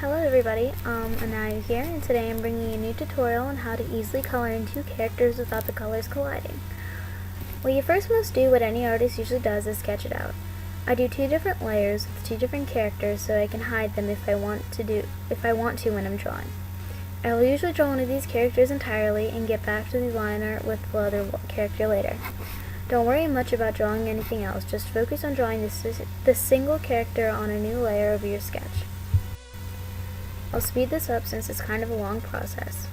Hello everybody, Anaya here, and today I'm bringing you a new tutorial on how to easily color in two characters without the colors colliding. What you first must do, what any artist usually does, is sketch it out. I do two different layers with two different characters so I can hide them if I want to when I'm drawing. I will usually draw one of these characters entirely and get back to the line art with the other character later. Don't worry much about drawing anything else, just focus on drawing this single character on a new layer over your sketch. I'll speed this up since it's kind of a long process.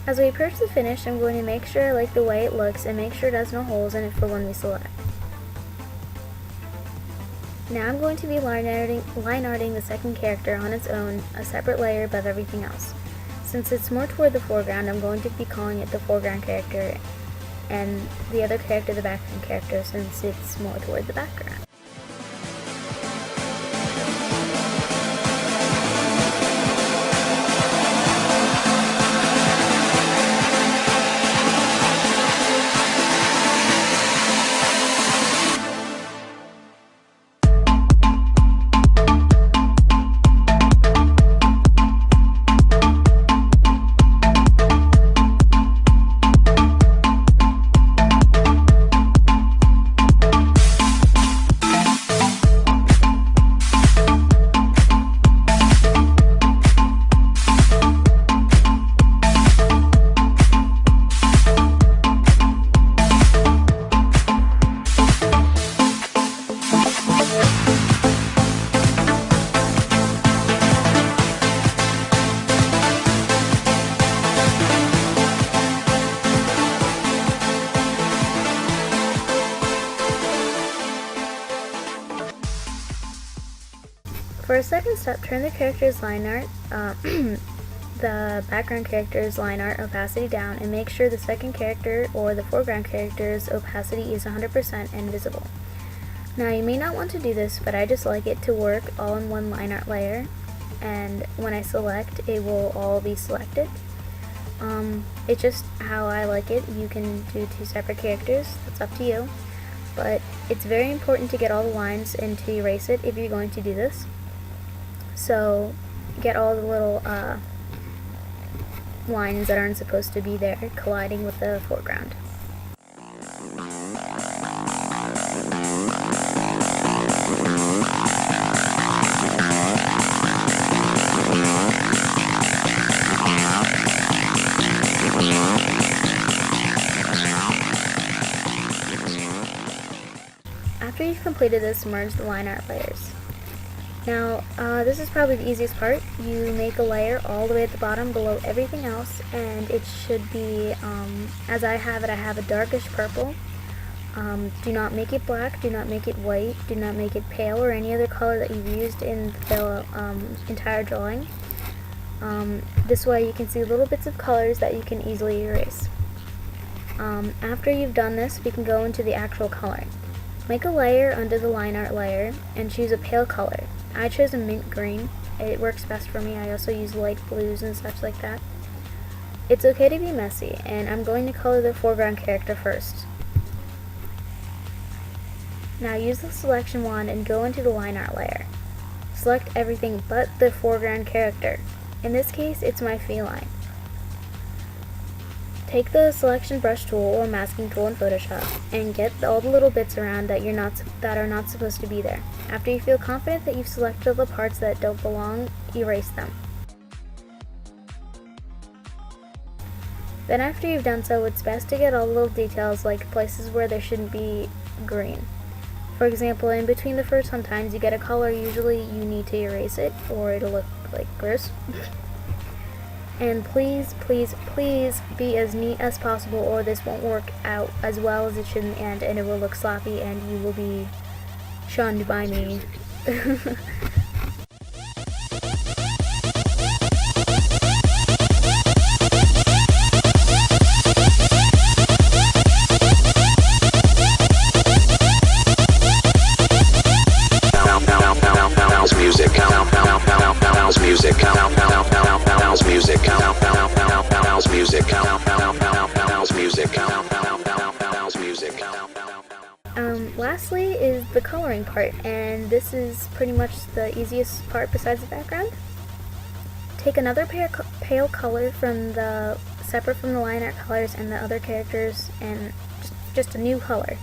As we approach the finish, I'm going to make sure I like the way it looks and make sure it has no holes in it for when we select. Now I'm going to be line arting the second character on its own, a separate layer above everything else. Since it's more toward the foreground, I'm going to be calling it the foreground character and the other character the background character since it's more toward the background. For a second step, turn the character's line art, the background character's line art opacity down and make sure the second character or the foreground character's opacity is 100% and visible. Now you may not want to do this, but I just like it to work all in one line art layer, and when I select, it will all be selected. It's just how I like it. You can do two separate characters, that's up to you, but it's very important to get all the lines and to erase it if you're going to do this. So get all the little lines that aren't supposed to be there colliding with the foreground. After you've completed this, merge the line art layers. Now, this is probably the easiest part. You make a layer all the way at the bottom below everything else, and it should be, as I have it, I have a darkish purple Do not make it black, do not make it white, do not make it pale or any other color that you've used in the entire drawing. This way you can see little bits of colors that you can easily erase. After you've done this, we can go into the actual coloring. Make a layer under the line art layer and choose a pale color. I chose a mint green. It works best for me. I also use light blues and such like that. It's okay to be messy, and I'm going to color the foreground character first. Now use the selection wand and go into the line art layer. Select everything but the foreground character. In this case, it's my feline. Take the selection brush tool or masking tool in Photoshop and get all the little bits around that are not supposed to be there. After you feel confident that you've selected all the parts that don't belong, erase them. Then after you've done so, it's best to get all the little details like places where there shouldn't be green. For example, in between the fur sometimes you get a color, usually you need to erase it or it'll look like gross. And please, please, please be as neat as possible or this won't work out as well as it should in the end and it will look sloppy and you will be shunned by me. Lastly is the coloring part, and this is pretty much the easiest part besides the background. Take another pale color separate from the line art colors and the other characters, and just a new color,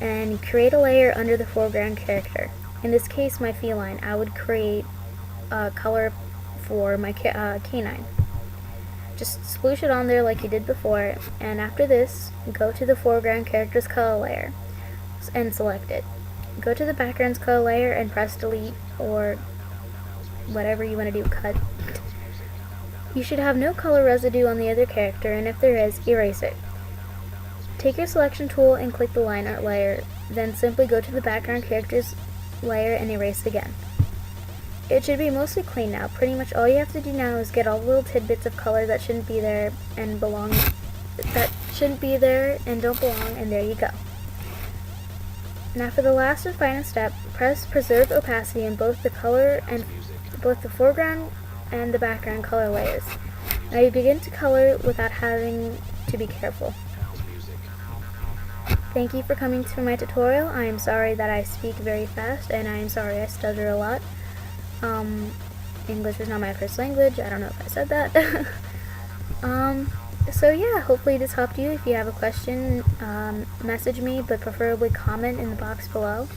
and create a layer under the foreground character. In this case, my feline. I would create a color for my canine. Just sploosh it on there like you did before, and after this, go to the foreground character's color layer and select it. Go to the background's color layer and press delete or whatever you want to do, cut. You should have no color residue on the other character, and if there is, erase it. Take your selection tool and click the line art layer, then simply go to the background character's layer and erase again. It should be mostly clean now. Pretty much all you have to do now is get all the little tidbits of color that shouldn't be there and don't belong, and there you go. Now for the last and final step, press preserve opacity in both the foreground and the background color layers. Now you begin to color without having to be careful. Thank you for coming to my tutorial. I am sorry that I speak very fast, and I am sorry I stutter a lot. English is not my first language. I don't know if I said that. So yeah, hopefully this helped you. If you have a question, message me, but preferably comment in the box below.